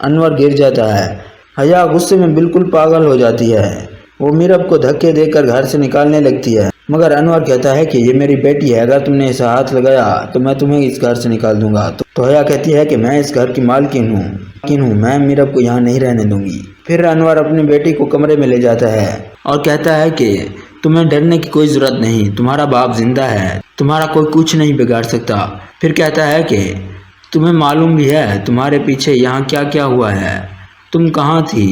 انور گر جاتا ہے۔ حیا غصے میں بالکل پاگل ہو جاتی ہے۔ وہ میرب کو دھکے دے کر گھر سے نکالنے لگتی ہے، مگر انور کہتا ہے کہ یہ میری بیٹی ہے، اگر تم نے اسے ہاتھ لگایا تو میں تمہیں اس گھر سے نکال دوں گا۔ تو حیا کہتی ہے کہ میں اس گھر کی مالکن ہوں، میں میرب کو یہاں نہیں رہنے دوں گی۔ پھر انور اپنی بیٹی کو کمرے میں لے جاتا ہے اور کہتا ہے کہ تمہیں ڈرنے کی کوئی ضرورت نہیں، تمہارا باپ زندہ ہے، تمہارا کوئی کچھ نہیں بگاڑ سکتا۔ پھر کہتا ہے کہ تمہیں معلوم بھی ہے تمہارے پیچھے یہاں کیا کیا ہوا ہے، تم کہاں تھی؟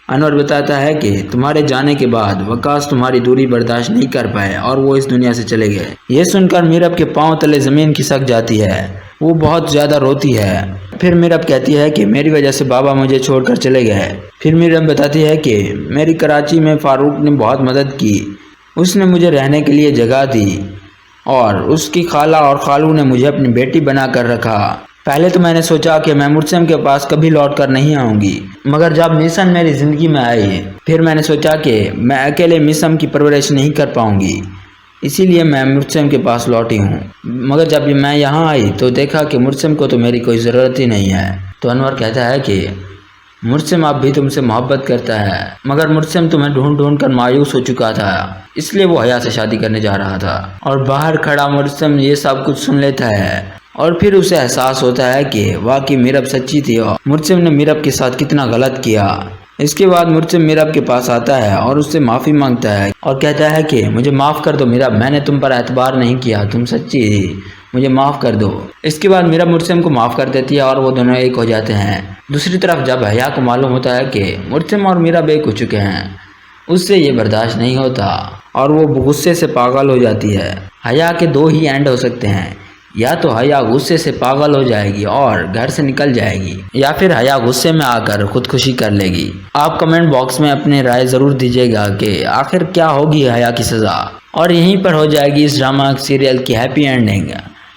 انور بتاتا ہے کہ تمہارے جانے کے بعد وقاص تمہاری دوری برداشت نہیں کر پائے اور وہ اس دنیا سے چلے گئے۔ یہ سن کر میرب کے پاؤں تلے زمین کھسک جاتی ہے، وہ بہت زیادہ روتی ہے۔ پھر میرب کہتی ہے کہ میری وجہ سے بابا مجھے چھوڑ کر چلے گئے۔ پھر میرب بتاتی ہے کہ میری کراچی میں فاروق نے بہت مدد کی، اس نے مجھے رہنے کے لیے جگہ دی اور اس کی خالہ اور خالو نے مجھے اپنی بیٹی بنا کر رکھا۔ پہلے تو میں نے سوچا کہ میں مرسم کے پاس کبھی لوٹ کر نہیں آؤں گی، مگر جب میسن میری زندگی میں آئی پھر میں نے سوچا کہ میں اکیلے میسم کی پرورش نہیں کر پاؤں گی، اسی لیے میں مرسم کے پاس لوٹی ہوں۔ مگر جب میں یہاں آئی تو دیکھا کہ مرسم کو تو میری کوئی ضرورت ہی نہیں ہے۔ تو انور کہتا ہے کہ مرسم اب بھی تم سے محبت کرتا ہے، مگر مرسم تمہیں ڈھونڈ ڈھونڈ کر مایوس ہو چکا تھا، اس لیے وہ حیا سے شادی کرنے جا رہا تھا۔ اور باہر کھڑا مرسم یہ سب کچھ سن لیتا ہے اور پھر اسے احساس ہوتا ہے کہ واقعی میرب سچی تھی اور مرسم نے میرب کے ساتھ کتنا غلط کیا۔ اس کے بعد مرسم میرب کے پاس آتا ہے اور اس سے معافی مانگتا ہے اور کہتا ہے کہ مجھے معاف کر دو میرب، میں نے تم پر اعتبار نہیں کیا، تم سچی تھی، مجھے معاف کر دو۔ اس کے بعد میرب مرسم کو معاف کر دیتی ہے اور وہ دونوں ایک ہو جاتے ہیں۔ دوسری طرف جب حیا کو معلوم ہوتا ہے کہ مرسم اور میرب ایک ہو چکے ہیں، اس سے یہ برداشت نہیں ہوتا اور وہ غصے سے پاگل ہو جاتی ہے۔ حیا کے دو ہی اینڈ ہو سکتے ہیں، یا تو حیا غصے سے پاگل ہو جائے گی اور گھر سے نکل جائے گی، یا پھر حیا غصے میں آ کر خودکشی کر لے گی۔ آپ کمنٹ باکس میں اپنی رائے ضرور دیجیے گا کہ آخر کیا ہوگی حیا کی سزا، اور یہیں پر ہو جائے گی اس ڈرامہ سیریل کی ہیپی اینڈنگ۔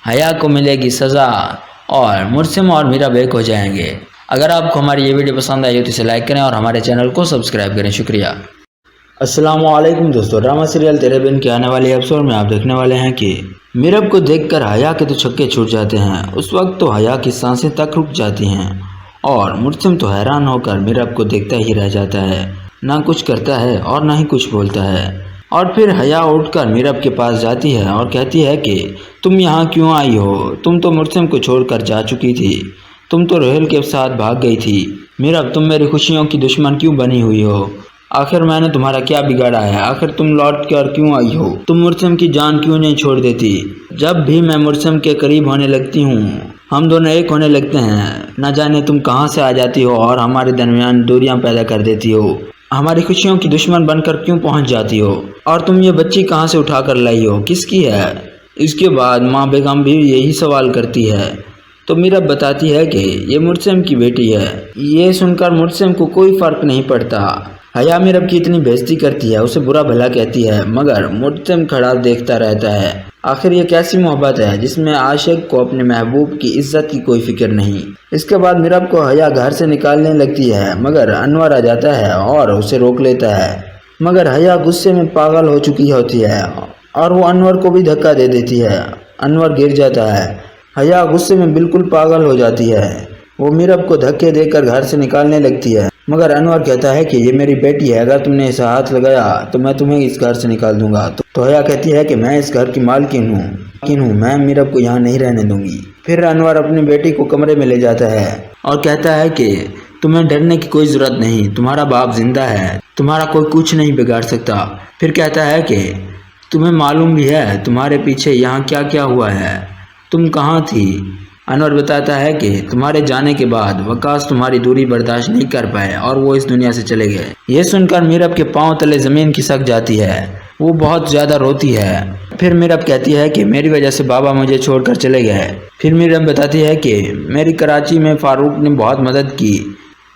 حیا کو ملے گی سزا اور مرسم اور میرب ایک ہو جائیں گے۔ اگر آپ کو ہماری یہ ویڈیو پسند آئی ہو تو اسے لائک کریں اور ہمارے چینل کو سبسکرائب کریں۔ شکریہ۔ السلام علیکم دوستو، ڈرامہ سیریل تیرے بن کے آنے والے ایپیسوڈ میں آپ دیکھنے والے ہیں کہ میرب کو دیکھ کر حیا کے تو چھکے چھوٹ جاتے ہیں۔ اس وقت تو حیا کی سانسیں تک رک جاتی ہیں اور مرسم تو حیران ہو کر میرب کو دیکھتا ہی رہ جاتا ہے، نہ کچھ کرتا ہے اور نہ ہی کچھ بولتا ہے۔ اور پھر حیا اٹھ کر میرب کے پاس جاتی ہے اور کہتی ہے کہ تم یہاں کیوں آئی ہو؟ تم تو مرسم کو چھوڑ کر جا چکی تھی، تم تو روہیل کے ساتھ بھاگ گئی تھی۔ میرب تم میری خوشیوں کی دشمن کیوں بنی ہوئی ہو؟ آخر میں نے تمہارا کیا بگاڑا ہے؟ آخر تم لوٹ کر کیوں آئی ہو؟ تم مرسم کی جان کیوں نہیں چھوڑ دیتی؟ جب بھی میں مرسم کے قریب ہونے لگتی ہوں ہم دونوں ایک ہونے لگتے ہیں، نہ جانے تم کہاں سے آ جاتی ہو اور ہمارے درمیان دوریاں پیدا کر دیتی ہو، ہماری خوشیوں کی دشمن بن کر کیوں پہنچ جاتی ہو؟ اور تم یہ بچی کہاں سے اٹھا کر لائی ہو؟ کس کی ہے؟ اس کے بعد ماں بیگم بھی یہی سوال کرتی ہے تو میرب بتاتی ہے کہ یہ مرسم کی بیٹی ہے۔ یہ سن کر مرسم کو کوئی فرق نہیں پڑتا۔ حیا میرب کی اتنی بےعزتی کرتی ہے، اسے برا بھلا کہتی ہے، مگر مرسم کھڑا دیکھتا رہتا ہے۔ آخر یہ کیسی محبت ہے جس میں عاشق کو اپنے محبوب کی عزت کی کوئی فکر نہیں۔ اس کے بعد میرب کو حیا گھر سے نکالنے لگتی ہے، مگر انور آ جاتا ہے اور اسے روک لیتا ہے، مگر حیا غصے میں پاگل ہو چکی ہوتی ہے اور وہ انور کو بھی دھکا دے دیتی ہے۔ انور گر جاتا ہے۔ حیا غصے میں بالکل پاگل ہو جاتی ہے، وہ میرب کو دھکے دے کر گھر سے نکالنے لگتی ہے، مگر انور کہتا ہے کہ یہ میری بیٹی ہے، اگر تم نے اسے ہاتھ لگایا تو میں تمہیں اس گھر سے نکال دوں گا۔ تو حیا کہتی ہے کہ میں اس گھر کی مالکن ہوں، میں میرب کو یہاں نہیں رہنے دوں گی۔ پھر انور اپنی بیٹی کو کمرے میں لے جاتا ہے اور کہتا ہے کہ تمہیں ڈرنے کی کوئی ضرورت نہیں، تمہارا باپ زندہ ہے، تمہارا کوئی کچھ نہیں بگاڑ سکتا۔ پھر کہتا ہے کہ تمہیں معلوم بھی ہے تمہارے پیچھے یہاں کیا کیا ہوا ہے، تم کہاں تھی؟ انور بتاتا ہے کہ تمہارے جانے کے بعد وقاص تمہاری دوری برداشت نہیں کر پائے اور وہ اس دنیا سے چلے گئے۔ یہ سن کر میرب کے پاؤں تلے زمین کھسک جاتی ہے، وہ بہت زیادہ روتی ہے۔ پھر میرب کہتی ہے کہ میری وجہ سے بابا مجھے چھوڑ کر چلے گئے۔ پھر میرب بتاتی ہے کہ میری کراچی میں فاروق نے بہت مدد کی،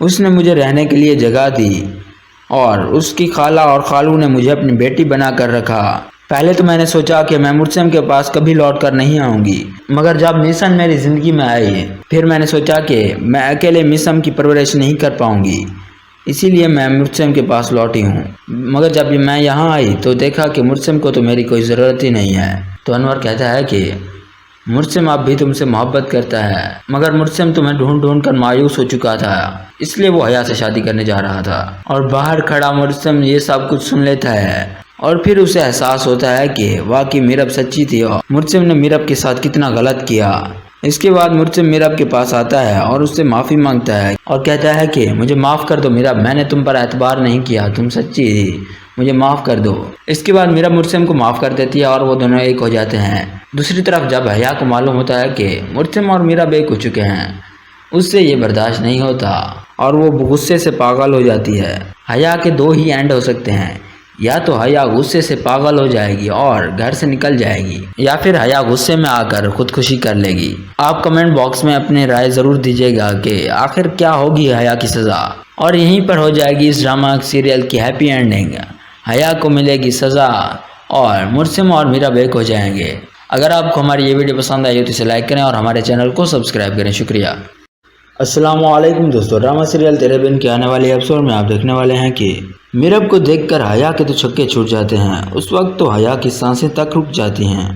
اس نے مجھے رہنے کے لیے جگہ دی اور اس کی خالہ اور خالو نے مجھے اپنی بیٹی بنا کر رکھا۔ پہلے تو میں نے سوچا کہ میں مرسم کے پاس کبھی لوٹ کر نہیں آؤں گی، مگر جب میسن میری زندگی میں آئی پھر میں نے سوچا کہ میں اکیلے میسم کی پرورش نہیں کر پاؤں گی، اسی لیے میں مرسم کے پاس لوٹی ہوں۔ مگر جب میں یہاں آئی تو دیکھا کہ مرسم کو تو میری کوئی ضرورت ہی نہیں ہے۔ تو انور کہتا ہے کہ مرسم اب بھی تم سے محبت کرتا ہے، مگر مرسم تمہیں ڈھونڈ ڈھونڈ کر مایوس ہو چکا تھا، اس لیے وہ حیا سے شادی کرنے جا رہا تھا۔ اور باہر کھڑا مرسم یہ سب کچھ سن لیتا ہے اور پھر اسے احساس ہوتا ہے کہ واقعی میرب سچی تھی اور مرسم نے میرب کے ساتھ کتنا غلط کیا۔ اس کے بعد مرسم میرب کے پاس آتا ہے اور اس سے معافی مانگتا ہے اور کہتا ہے کہ مجھے معاف کر دو میرب، میں نے تم پر اعتبار نہیں کیا، تم سچی تھی، مجھے معاف کر دو۔ اس کے بعد میرب مرسم کو معاف کر دیتی ہے اور وہ دونوں ایک ہو جاتے ہیں۔ دوسری طرف جب حیا کو معلوم ہوتا ہے کہ مرسم اور میرب ایک ہو چکے ہیں، اس سے یہ برداشت نہیں ہوتا اور وہ غصے سے پاگل ہو جاتی ہے۔ حیا کے دو ہی اینڈ ہو سکتے ہیں، یا تو حیا غصے سے پاگل ہو جائے گی اور گھر سے نکل جائے گی، یا پھر حیا غصے میں آ کر خودکشی کر لے گی۔ آپ کمنٹ باکس میں اپنی رائے ضرور دیجیے گا کہ آخر کیا ہوگی حیا کی سزا، اور یہیں پر ہو جائے گی اس ڈرامہ سیریل کی ہیپی اینڈنگ۔ حیا کو ملے گی سزا اور مرسم اور میرب ایک ہو جائیں گے۔ اگر آپ کو ہماری یہ ویڈیو پسند آئی ہو تو اسے لائک کریں اور ہمارے چینل کو سبسکرائب کریں۔ شکریہ۔ السلام علیکم دوستو، ڈرامہ سیریل تیرے بن کے آنے والے ایپیسوڈ میں آپ دیکھنے والے ہیں کہ میرب کو دیکھ کر حیا کے تو چھکے چھوٹ جاتے ہیں۔ اس وقت تو حیا کی سانسیں تک رک جاتی ہیں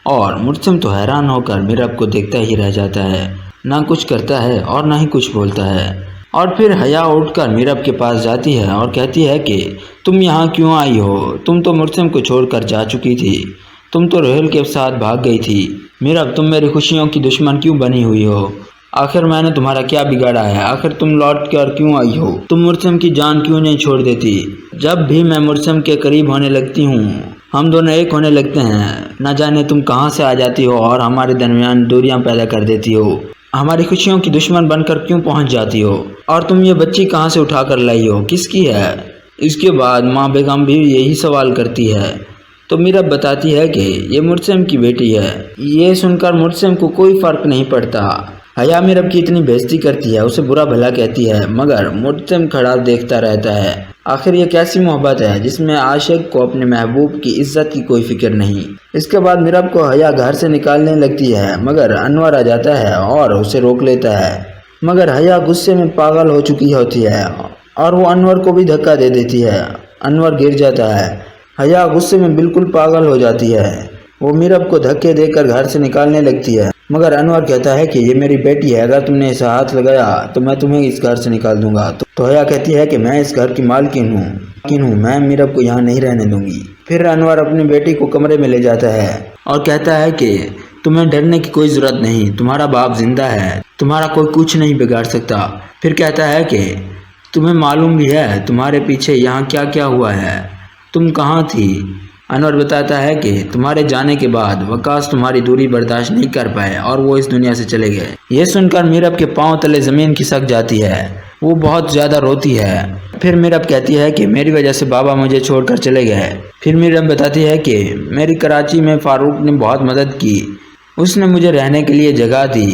اور مرسم تو حیران ہو کر میرب کو دیکھتا ہی رہ جاتا ہے، نہ کچھ کرتا ہے اور نہ ہی کچھ بولتا ہے۔ اور پھر حیا اٹھ کر میرب کے پاس جاتی ہے اور کہتی ہے کہ تم یہاں کیوں آئی ہو؟ تم تو مرسم کو چھوڑ کر جا چکی تھی، تم تو روہیل کے ساتھ بھاگ گئی تھی۔ میرب تم میری خوشیوں کی دشمن کیوں بنی ہوئی ہو؟ آخر میں نے تمہارا کیا بگاڑا ہے؟ آخر تم لوٹ کر کیوں آئی ہو؟ تم مرسم کی جان کیوں نہیں چھوڑ دیتی؟ جب بھی میں مرسم کے قریب ہونے لگتی ہوں ہم دونوں ایک ہونے لگتے ہیں، نہ جانے تم کہاں سے آ جاتی ہو اور ہمارے درمیان دوریاں پیدا کر دیتی ہو، ہماری خوشیوں کی دشمن بن کر کیوں پہنچ جاتی ہو؟ اور تم یہ بچی کہاں سے اٹھا کر لائی ہو؟ کس کی ہے؟ اس کے بعد ماں بیگم بھی یہی سوال کرتی ہے تو میرب بتاتی ہے کہ یہ مرسم کی بیٹی ہے۔ یہ سن کر مرسم کو کوئی فرق نہیں پڑتا۔ حیا میرب کی اتنی بےعزتی کرتی ہے، اسے برا بھلا کہتی ہے، مگر مرسم کھڑا دیکھتا رہتا ہے۔ آخر یہ کیسی محبت ہے جس میں عاشق کو اپنے محبوب کی عزت کی کوئی فکر نہیں۔ اس کے بعد میرب کو حیا گھر سے نکالنے لگتی ہے، مگر انور آ جاتا ہے اور اسے روک لیتا ہے، مگر حیا غصے میں پاگل ہو چکی ہوتی ہے اور وہ انور کو بھی دھکا دے دیتی ہے۔ انور گر جاتا ہے، حیا غصے میں بالکل پاگل ہو جاتی ہے، وہ میرب کو دھکے دے کر گھر سے نکالنے لگتی ہے، مگر انور کہتا ہے کہ یہ میری بیٹی ہے، اگر تم نے اسے ہاتھ لگایا تو میں تمہیں اس گھر سے نکال دوں گا۔ تو حیا کہتی ہے کہ میں اس گھر کی مالکن ہوں، میں میرب کو یہاں نہیں رہنے دوں گی۔ پھر انور اپنی بیٹی کو کمرے میں لے جاتا ہے اور کہتا ہے کہ تمہیں ڈرنے کی کوئی ضرورت نہیں، تمہارا باپ زندہ ہے، تمہارا کوئی کچھ نہیں بگاڑ سکتا۔ پھر کہتا ہے کہ تمہیں معلوم بھی ہے تمہارے پیچھے یہاں کیا کیا ہوا ہے، تم کہاں تھی؟ انور بتاتا ہے کہ تمہارے جانے کے بعد وکاس تمہاری دوری برداشت نہیں کر پائے اور وہ اس دنیا سے چلے گئے۔ یہ سن کر میرب کے پاؤں تلے زمین کھسک جاتی ہے، وہ بہت زیادہ روتی ہے۔ پھر میرب کہتی ہے کہ میری وجہ سے بابا مجھے چھوڑ کر چلے گئے۔ پھر میرب بتاتی ہے کہ میری کراچی میں فاروق نے بہت مدد کی، اس نے مجھے رہنے کے لیے جگہ دی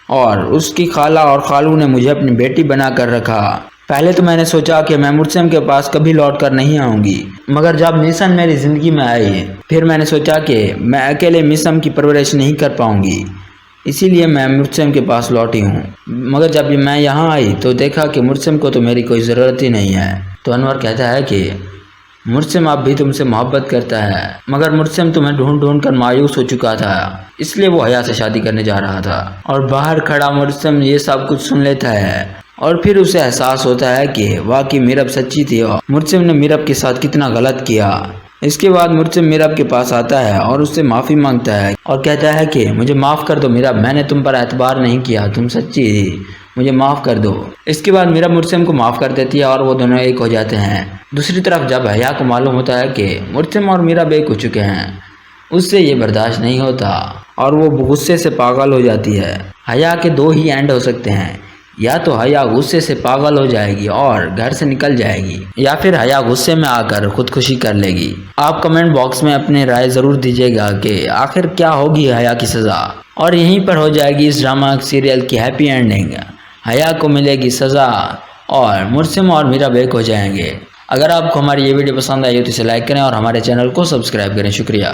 اور اس کی خالہ اور خالو نے مجھے اپنی بیٹی بنا کر رکھا۔ پہلے تو میں نے سوچا کہ میں مرسم کے پاس کبھی لوٹ کر نہیں آؤں گی، مگر جب میسن میری زندگی میں آئی پھر میں نے سوچا کہ میں اکیلے میسن کی پرورش نہیں کر پاؤں گی، اسی لیے میں مرسم کے پاس لوٹی ہوں۔ مگر جب میں یہاں آئی تو دیکھا کہ مرسم کو تو میری کوئی ضرورت ہی نہیں ہے۔ تو انور کہتا ہے کہ مرسم اب بھی تم سے محبت کرتا ہے، مگر مرسم تمہیں ڈھونڈ ڈھونڈ کر مایوس ہو چکا تھا، اس لیے وہ حیا سے شادی کرنے جا رہا تھا۔ اور باہر کھڑا مرسم یہ سب کچھ سن لیتا ہے اور پھر اسے احساس ہوتا ہے کہ واقعی میرب سچی تھی اور مرسم نے میرب کے ساتھ کتنا غلط کیا۔ اس کے بعد مرسم میرب کے پاس آتا ہے اور اس سے معافی مانگتا ہے اور کہتا ہے کہ مجھے معاف کر دو میرب، میں نے تم پر اعتبار نہیں کیا، تم سچی تھی، مجھے معاف کر دو۔ اس کے بعد میرب مرسم کو معاف کر دیتی ہے اور وہ دونوں ایک ہو جاتے ہیں۔ دوسری طرف جب حیا کو معلوم ہوتا ہے کہ مرسم اور میرب ایک ہو چکے ہیں، اس سے یہ برداشت نہیں ہوتا اور وہ غصے سے پاگل ہو جاتی ہے۔ حیا کے دو ہی اینڈ ہو سکتے ہیں، یا تو حیا غصے سے پاگل ہو جائے گی اور گھر سے نکل جائے گی، یا پھر حیا غصے میں آ کر خودکشی کر لے گی۔ آپ کمنٹ باکس میں اپنی رائے ضرور دیجیے گا کہ آخر کیا ہوگی حیا کی سزا، اور یہیں پر ہو جائے گی اس ڈرامہ سیریل کی ہیپی اینڈنگ۔ حیا کو ملے گی سزا اور مرسم اور میرب ایک ہو جائیں گے۔ اگر آپ کو ہماری یہ ویڈیو پسند آئی ہو تو اسے لائک کریں اور ہمارے چینل کو سبسکرائب کریں۔ شکریہ۔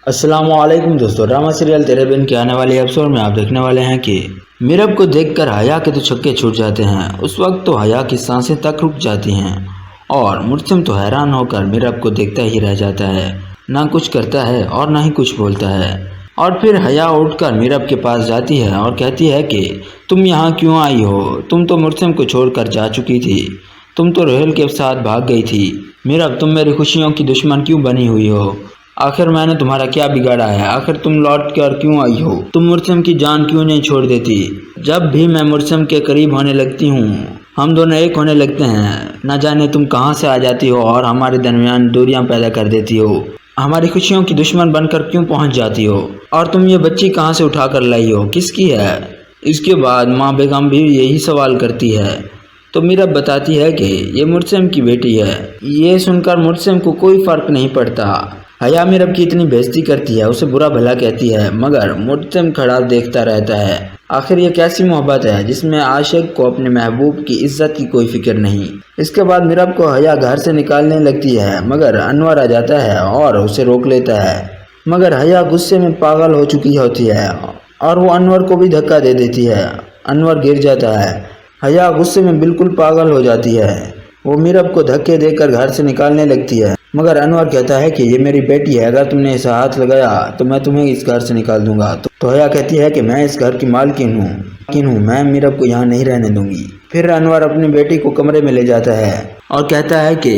السلام علیکم دوستو، ڈرامہ سیریل تیرے بن کے آنے والے ایپیسوڈ میں آپ دیکھنے والے ہیں کہ میرب کو دیکھ کر حیا کے تو چھکے چھوٹ جاتے ہیں۔ اس وقت تو حیا کی سانسیں تک رک جاتی ہیں اور مرسم تو حیران ہو کر میرب کو دیکھتا ہی رہ جاتا ہے، نہ کچھ کرتا ہے اور نہ ہی کچھ بولتا ہے۔ اور پھر حیا اٹھ کر میرب کے پاس جاتی ہے اور کہتی ہے کہ تم یہاں کیوں آئی ہو؟ تم تو مرسم کو چھوڑ کر جا چکی تھی، تم تو روہیل کے ساتھ بھاگ گئی تھی۔ میرب تم میری خوشیوں کی دشمن کیوں بنی ہوئی ہو؟ آخر میں نے تمہارا کیا بگاڑا ہے؟ آخر تم لوٹ کر کیوں آئی ہو؟ تم مرسم کی جان کیوں نہیں چھوڑ دیتی؟ جب بھی میں مرسم کے قریب ہونے لگتی ہوں ہم دونوں ایک ہونے لگتے ہیں، نہ جانے تم کہاں سے آ جاتی ہو اور ہمارے درمیان دوریاں پیدا کر دیتی ہو، ہماری خوشیوں کی دشمن بن کر کیوں پہنچ جاتی ہو؟ اور تم یہ بچی کہاں سے اٹھا کر لائی ہو؟ کس کی ہے؟ اس کے بعد ماں بیگم بھی یہی سوال کرتی ہے تو میرب بتاتی ہے کہ یہ مرسم کی بیٹی ہے۔ یہ سن کر مرسم کو کوئی فرق نہیں پڑتا۔ حیا میرب کی اتنی بےعزتی کرتی ہے، اسے برا بھلا کہتی ہے، مگر مرسم کھڑا دیکھتا رہتا ہے۔ آخر یہ کیسی محبت ہے جس میں عاشق کو اپنے محبوب کی عزت کی کوئی فکر نہیں۔ اس کے بعد میرب کو حیا گھر سے نکالنے لگتی ہے، مگر انور آ جاتا ہے اور اسے روک لیتا ہے، مگر حیا غصے میں پاگل ہو چکی ہوتی ہے اور وہ انور کو بھی دھکا دے دیتی ہے۔ انور گر جاتا ہے۔ حیا غصے میں بالکل پاگل ہو جاتی ہے، وہ میرب کو دھکے دے کر گھر سے نکالنے لگتی ہے، مگر انور کہتا ہے کہ یہ میری بیٹی ہے، اگر تم نے اسے ہاتھ لگایا تو میں تمہیں اس گھر سے نکال دوں گا۔ تو حیا کہتی ہے کہ میں اس گھر کی مالکن ہوں، میں میرب کو یہاں نہیں رہنے دوں گی۔ پھر انور اپنی بیٹی کو کمرے میں لے جاتا ہے اور کہتا ہے کہ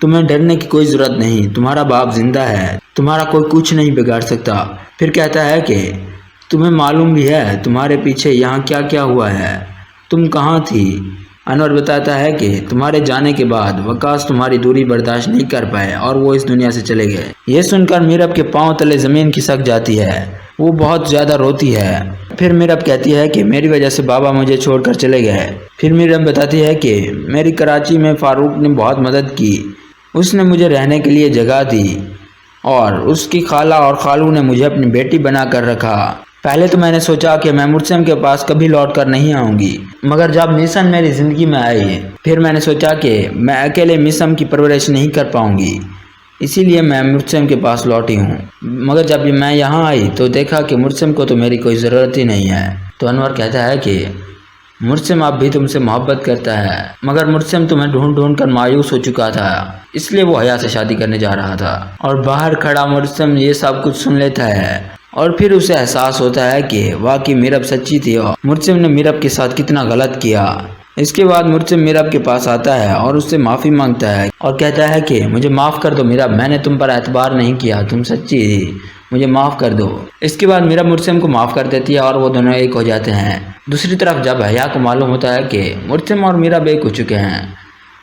تمہیں ڈرنے کی کوئی ضرورت نہیں، تمہارا باپ زندہ ہے، تمہارا کوئی کچھ نہیں بگاڑ سکتا۔ پھر کہتا ہے کہ تمہیں معلوم بھی ہے تمہارے پیچھے یہاں کیا کیا ہوا ہے، تم کہاں تھی؟ انور بتاتا ہے کہ تمہارے جانے کے بعد وقاص تمہاری دوری برداشت نہیں کر پائے اور وہ اس دنیا سے چلے گئے۔ یہ سن کر میرب کے پاؤں تلے زمین کھسک جاتی ہے، وہ بہت زیادہ روتی ہے۔ پھر میرب کہتی ہے کہ میری وجہ سے بابا مجھے چھوڑ کر چلے گئے۔ پھر میرب بتاتی ہے کہ میری کراچی میں فاروق نے بہت مدد کی، اس نے مجھے رہنے کے لیے جگہ دی اور اس کی خالہ اور خالو نے مجھے اپنی بیٹی بنا کر رکھا۔ پہلے تو میں نے سوچا کہ میں مرسم کے پاس کبھی لوٹ کر نہیں آؤں گی، مگر جب میسن میری زندگی میں آئی پھر میں نے سوچا کہ میں اکیلے میسن کی پرورش نہیں کر پاؤں گی، اسی لیے میں مرسم کے پاس لوٹی ہوں۔ مگر جب میں یہاں آئی تو دیکھا کہ مرسم کو تو میری کوئی ضرورت ہی نہیں ہے۔ تو انور کہتا ہے کہ مرسم اب بھی تم سے محبت کرتا ہے، مگر مرسم تمہیں ڈھونڈ ڈھونڈ کر مایوس ہو چکا تھا، اس لیے وہ حیا سے شادی کرنے جا رہا تھا۔ اور باہر کھڑا مرسم یہ سب کچھ سن لیتا ہے اور پھر اسے احساس ہوتا ہے کہ واقعی میرب سچی تھی اور مرسم نے میرب کے ساتھ کتنا غلط کیا۔ اس کے بعد مرسم میرب کے پاس آتا ہے اور اس سے معافی مانگتا ہے اور کہتا ہے کہ مجھے معاف کر دو میرب، میں نے تم پر اعتبار نہیں کیا، تم سچی تھی، مجھے معاف کر دو۔ اس کے بعد میرب مرسم کو معاف کر دیتی ہے اور وہ دونوں ایک ہو جاتے ہیں۔ دوسری طرف جب حیا کو معلوم ہوتا ہے کہ مرسم اور میرب ایک ہو چکے ہیں،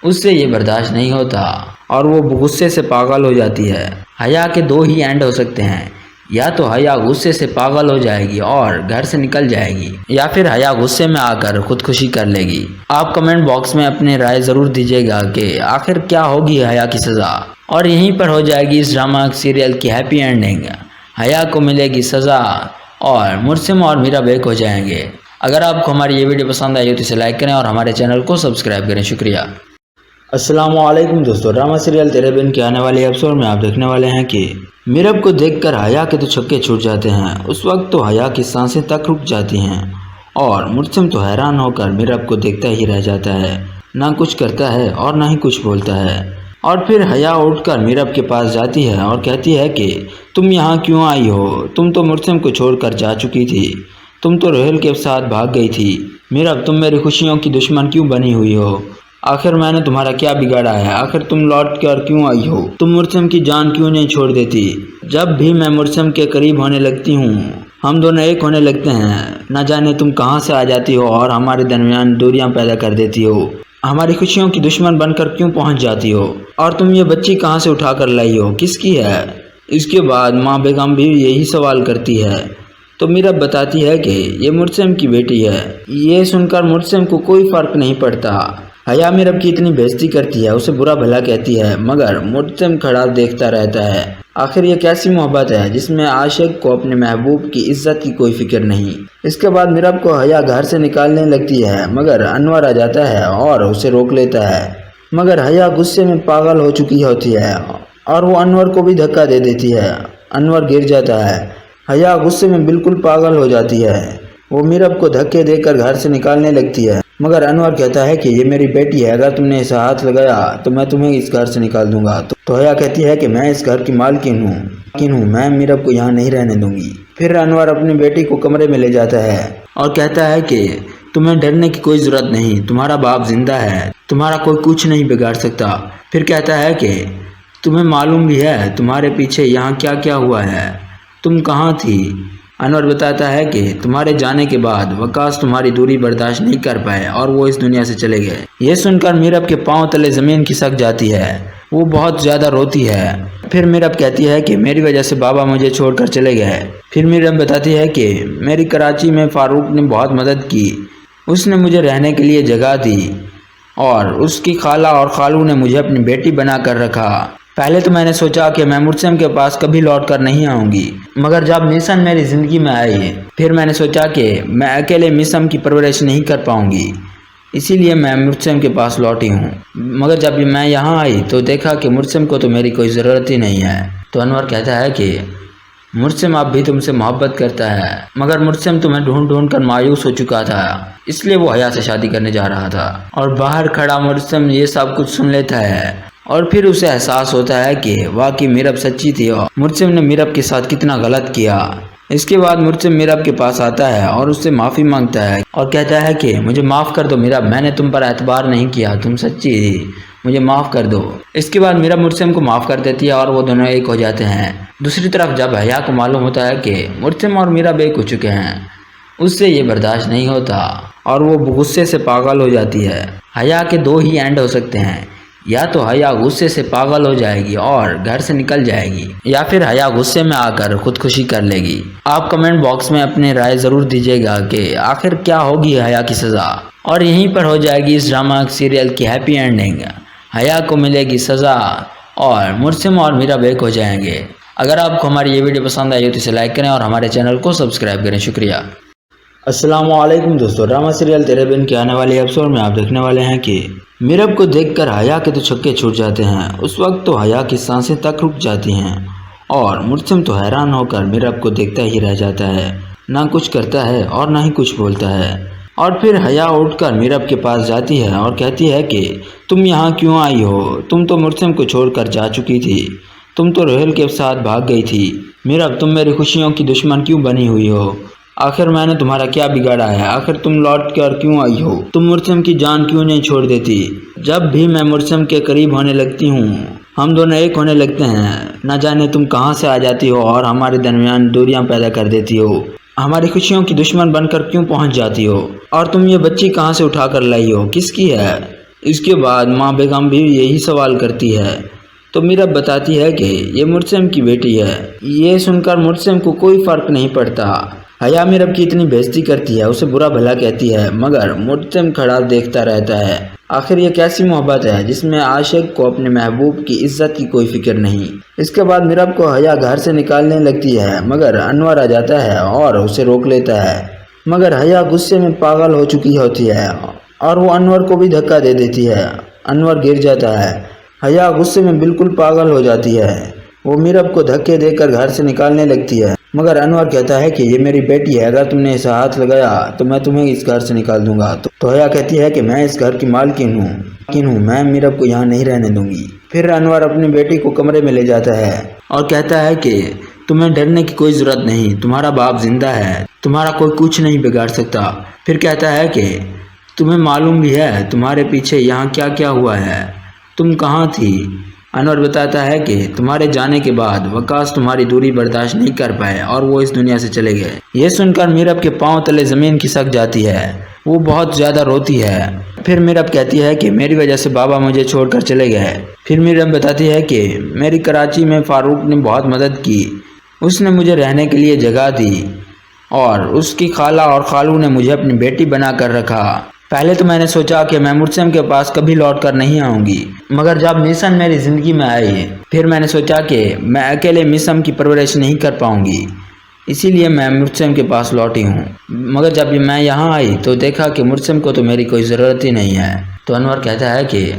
اس سے یہ برداشت نہیں ہوتا اور وہ غصے سے پاگل ہو جاتی ہے۔ حیا کے دو ہی اینڈ ہو سکتے ہیں، یا تو حیا غصے سے پاگل ہو جائے گی اور گھر سے نکل جائے گی، یا پھر حیا غصے میں آ کر خودکشی کر لے گی۔ آپ کمنٹ باکس میں اپنی رائے ضرور دیجیے گا کہ آخر کیا ہوگی حیا کی سزا، اور یہیں پر ہو جائے گی اس ڈرامہ سیریل کی ہیپی اینڈنگ۔ حیا کو ملے گی سزا اور مرسم اور میرب ایک ہو جائیں گے۔ اگر آپ کو ہماری یہ ویڈیو پسند آئی ہو تو اسے لائک کریں اور ہمارے چینل کو سبسکرائب کریں۔ شکریہ۔ السلام علیکم دوستو، ڈرامہ سیریل تیرے بن کے آنے والے ایپیسوڈ میں آپ دیکھنے والے ہیں کہ میرب کو دیکھ کر حیا کے تو چھکے چھوٹ جاتے ہیں۔ اس وقت تو حیا کی سانسیں تک رک جاتی ہیں اور مرسم تو حیران ہو کر میرب کو دیکھتا ہی رہ جاتا ہے، نہ کچھ کرتا ہے اور نہ ہی کچھ بولتا ہے۔ اور پھر حیا اٹھ کر میرب کے پاس جاتی ہے اور کہتی ہے کہ تم یہاں کیوں آئی ہو؟ تم تو مرسم کو چھوڑ کر جا چکی تھی، تم تو روہیل کے ساتھ بھاگ گئی تھی، میرب تم میری خوشیوں کی دشمن کیوں بنی ہوئی ہو؟ آخر میں نے تمہارا کیا بگاڑا ہے؟ آخر تم لوٹ کر کیوں آئی ہو؟ تم مرسم کی جان کیوں نہیں چھوڑ دیتی؟ جب بھی میں مرسم کے قریب ہونے لگتی ہوں ہم دونوں ایک ہونے لگتے ہیں، نہ جانے تم کہاں سے آ جاتی ہو اور ہمارے درمیان دوریاں پیدا کر دیتی ہو، ہماری خوشیوں کی دشمن بن کر کیوں پہنچ جاتی ہو؟ اور تم یہ بچی کہاں سے اٹھا کر لائی ہو؟ کس کی ہے؟ اس کے بعد ماں بیگم بھی یہی سوال کرتی ہے تو میرب بتاتی ہے کہ یہ مرسم کی بیٹی ہے۔ یہ سن کر مرسم کو کوئی فرق نہیں پڑتا۔ حیا میرب کی اتنی بےعزتی کرتی ہے، اسے برا بھلا کہتی ہے، مگر مرسم کھڑا دیکھتا رہتا ہے۔ آخر یہ کیسی محبت ہے جس میں عاشق کو اپنے محبوب کی عزت کی کوئی فکر نہیں۔ اس کے بعد میرب کو حیا گھر سے نکالنے لگتی ہے، مگر انور آ جاتا ہے اور اسے روک لیتا ہے، مگر حیا غصے میں پاگل ہو چکی ہوتی ہے اور وہ انور کو بھی دھکا دے دیتی ہے۔ انور گر جاتا ہے۔ حیا غصے میں بالکل پاگل ہو جاتی ہے، وہ میرب کو دھکے دے کر گھر سے نکالنے لگتی ہے، مگر انور کہتا ہے کہ یہ میری بیٹی ہے، اگر تم نے اسے ہاتھ لگایا تو میں تمہیں اس گھر سے نکال دوں گا۔ تو حیا کہتی ہے کہ میں اس گھر کی مالکن ہوں، میں میرب کو یہاں نہیں رہنے دوں گی۔ پھر انور اپنی بیٹی کو کمرے میں لے جاتا ہے اور کہتا ہے کہ تمہیں ڈرنے کی کوئی ضرورت نہیں، تمہارا باپ زندہ ہے، تمہارا کوئی کچھ نہیں بگاڑ سکتا۔ پھر کہتا ہے کہ تمہیں معلوم بھی ہے تمہارے پیچھے یہاں کیا کیا ہوا ہے، تم کہاں تھی؟ انور بتاتا ہے کہ تمہارے جانے کے بعد وکاس تمہاری دوری برداشت نہیں کر پائے اور وہ اس دنیا سے چلے گئے۔ یہ سن کر میرب کے پاؤں تلے زمین کھسک جاتی ہے، وہ بہت زیادہ روتی ہے۔ پھر میرب کہتی ہے کہ میری وجہ سے بابا مجھے چھوڑ کر چلے گئے۔ پھر میرب بتاتی ہے کہ میری کراچی میں فاروق نے بہت مدد کی، اس نے مجھے رہنے کے لیے جگہ دی اور اس کی خالہ اور خالو نے مجھے اپنی بیٹی بنا کر رکھا۔ پہلے تو میں نے سوچا کہ میں مرسم کے پاس کبھی لوٹ کر نہیں آؤں گی، مگر جب میسن میری زندگی میں آئی پھر میں نے سوچا کہ میں اکیلے میسم کی پرورش نہیں کر پاؤں گی، اسی لیے میں مرسم کے پاس لوٹی ہوں۔ مگر جب میں یہاں آئی تو دیکھا کہ مرسم کو تو میری کوئی ضرورت ہی نہیں ہے۔ تو انور کہتا ہے کہ مرسم اب بھی تم سے محبت کرتا ہے، مگر مرسم تمہیں ڈھونڈ ڈھونڈ کر مایوس ہو چکا تھا، اس لیے وہ حیا سے شادی کرنے جا رہا تھا۔ اور باہر کھڑا مرسم یہ سب کچھ سن لیتا ہے اور پھر اسے احساس ہوتا ہے کہ واقعی میرب سچی تھی اور مرسم نے میرب کے ساتھ کتنا غلط کیا۔ اس کے بعد مرسم میرب کے پاس آتا ہے اور اس سے معافی مانگتا ہے اور کہتا ہے کہ مجھے معاف کر دو میرب، میں نے تم پر اعتبار نہیں کیا، تم سچی تھی، مجھے معاف کر دو۔ اس کے بعد میرب مرسم کو معاف کر دیتی ہے اور وہ دونوں ایک ہو جاتے ہیں۔ دوسری طرف جب حیا کو معلوم ہوتا ہے کہ مرسم اور میرب ایک ہو چکے ہیں، اس سے یہ برداشت نہیں ہوتا اور وہ غصے سے پاگل ہو جاتی ہے۔ حیا کے دو ہی اینڈ ہو سکتے ہیں، یا تو حیا غصے سے پاگل ہو جائے گی اور گھر سے نکل جائے گی، یا پھر حیا غصے میں آ کر خودکشی کر لے گی۔ آپ کمنٹ باکس میں اپنی رائے ضرور دیجیے گا کہ آخر کیا ہوگی حیا کی سزا، اور یہیں پر ہو جائے گی اس ڈرامہ سیریل کی ہیپی اینڈنگ۔ حیا کو ملے گی سزا اور مرسم اور میرب ایک ہو جائیں گے۔ اگر آپ کو ہماری یہ ویڈیو پسند آئی ہو تو اسے لائک کریں اور ہمارے چینل کو سبسکرائب کریں۔ شکریہ۔ السلام علیکم دوستو، ڈرامہ سیریل تیرے بن کے آنے والے ایپیسوڈ میں آپ دیکھنے والے ہیں کہ میرب کو دیکھ کر حیا کے تو چھکے چھوٹ جاتے ہیں۔ اس وقت تو حیا کی سانسیں تک رک جاتی ہیں اور مرسم تو حیران ہو کر میرب کو دیکھتا ہی رہ جاتا ہے، نہ کچھ کرتا ہے اور نہ ہی کچھ بولتا ہے۔ اور پھر حیا اٹھ کر میرب کے پاس جاتی ہے اور کہتی ہے کہ تم یہاں کیوں آئی ہو؟ تم تو مرسم کو چھوڑ کر جا چکی تھی، تم تو روہیل کے ساتھ بھاگ گئی تھی۔ میرب تم میری خوشیوں کی دشمن کیوں بنی ہوئی ہو؟ آخر میں نے تمہارا کیا بگاڑا ہے؟ آخر تم لوٹ کر کیوں آئی ہو؟ تم مرسم کی جان کیوں نہیں چھوڑ دیتی؟ جب بھی میں مرسم کے قریب ہونے لگتی ہوں ہم دونوں ایک ہونے لگتے ہیں، نہ جانے تم کہاں سے آ جاتی ہو اور ہمارے درمیان دوریاں پیدا کر دیتی ہو، ہماری خوشیوں کی دشمن بن کر کیوں پہنچ جاتی ہو؟ اور تم یہ بچی کہاں سے اٹھا کر لائی ہو؟ کس کی ہے؟ اس کے بعد ماں بیگم بھی یہی سوال کرتی ہے تو میرب بتاتی ہے کہ یہ مرسم کی بیٹی ہے۔ یہ سن کر مرسم کو کوئی فرق نہیں پڑتا۔ حیا میرب کی اتنی بےعزتی کرتی ہے، اسے برا بھلا کہتی ہے، مگر مرسم کھڑا دیکھتا رہتا ہے۔ آخر یہ کیسی محبت ہے جس میں عاشق کو اپنے محبوب کی عزت کی کوئی فکر نہیں۔ اس کے بعد میرب کو حیا گھر سے نکالنے لگتی ہے، مگر انور آ جاتا ہے اور اسے روک لیتا ہے، مگر حیا غصے میں پاگل ہو چکی ہوتی ہے اور وہ انور کو بھی دھکا دے دیتی ہے۔ انور گر جاتا ہے، حیا غصے میں بالکل پاگل ہو جاتی ہے، وہ میرب کو دھکے دے کر گھر سے نکالنے لگتی ہے، مگر انور کہتا ہے کہ یہ میری بیٹی ہے، اگر تم نے اسے ہاتھ لگایا تو میں تمہیں اس گھر سے نکال دوں گا۔ تو حیا کہتی ہے کہ میں اس گھر کی مالکن ہوں، میں میرب کو یہاں نہیں رہنے دوں گی۔ پھر انور اپنی بیٹی کو کمرے میں لے جاتا ہے اور کہتا ہے کہ تمہیں ڈرنے کی کوئی ضرورت نہیں، تمہارا باپ زندہ ہے، تمہارا کوئی کچھ نہیں بگاڑ سکتا۔ پھر کہتا ہے کہ تمہیں معلوم بھی ہے تمہارے پیچھے یہاں کیا کیا ہوا ہے، تم کہاں تھی؟ انور بتاتا ہے کہ تمہارے جانے کے بعد وکاس تمہاری دوری برداشت نہیں کر پائے اور وہ اس دنیا سے چلے گئے۔ یہ سن کر میرب کے پاؤں تلے زمین کھسک جاتی ہے، وہ بہت زیادہ روتی ہے۔ پھر میرب کہتی ہے کہ میری وجہ سے بابا مجھے چھوڑ کر چلے گئے۔ پھر میرب بتاتی ہے کہ میری کراچی میں فاروق نے بہت مدد کی، اس نے مجھے رہنے کے لیے جگہ دی اور اس کی خالہ اور خالو نے مجھے اپنی بیٹی بنا کر رکھا۔ پہلے تو میں نے سوچا کہ میں مرسم کے پاس کبھی لوٹ کر نہیں آؤں گی، مگر جب میسن میری زندگی میں آئی پھر میں نے سوچا کہ میں اکیلے میسم کی پرورش نہیں کر پاؤں گی، اسی لیے میں مرسم کے پاس لوٹی ہوں۔ مگر جب میں یہاں آئی تو دیکھا کہ مرسم کو تو میری کوئی ضرورت ہی نہیں ہے۔ تو انور کہتا ہے کہ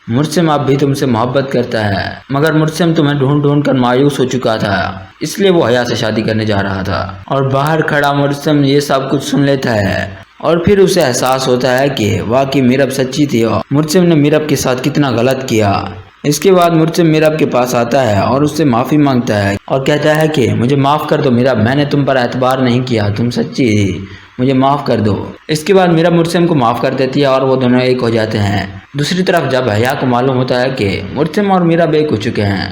مرسم اب بھی تم سے محبت کرتا ہے، مگر مرسم تمہیں ڈھونڈ ڈھونڈ کر مایوس ہو چکا تھا، اس لیے وہ حیا سے شادی کرنے جا رہا تھا۔ اور باہر کھڑا مرسم یہ سب کچھ سن لیتا ہے اور پھر اسے احساس ہوتا ہے کہ واقعی میرب سچی تھی اور مرسم نے میرب کے ساتھ کتنا غلط کیا۔ اس کے بعد مرسم میرب کے پاس آتا ہے اور اس سے معافی مانگتا ہے اور کہتا ہے کہ مجھے معاف کر دو میرب، میں نے تم پر اعتبار نہیں کیا، تم سچی تھی، مجھے معاف کر دو۔ اس کے بعد میرب مرسم کو معاف کر دیتی ہے اور وہ دونوں ایک ہو جاتے ہیں۔ دوسری طرف جب حیا کو معلوم ہوتا ہے کہ مرسم اور میرب ایک ہو چکے ہیں،